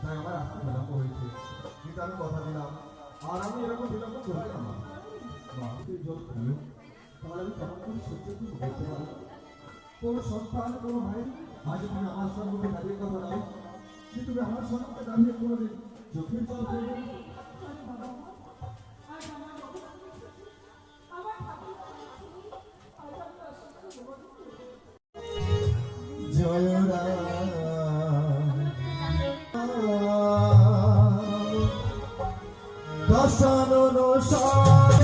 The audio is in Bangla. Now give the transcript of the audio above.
আমার আসতে বিলম্ব হয়েছে, কিন্তু আমি কথা দিলাম আর আমি এরকম বিলম্ব করতে আমার জল খেলো, তাহলে আমি কেমন করে সহ্য করতে পারি? কোনো সন্তান কোনো ভাই আজ তুমি আমার সম্মুখে দাঁড়িয়ে কথা দাও যে তুমি আমার সম্মুখে দাঁড়িয়ে কোনোদিন চোখের জল ফেলবে না। জয় দশানন সার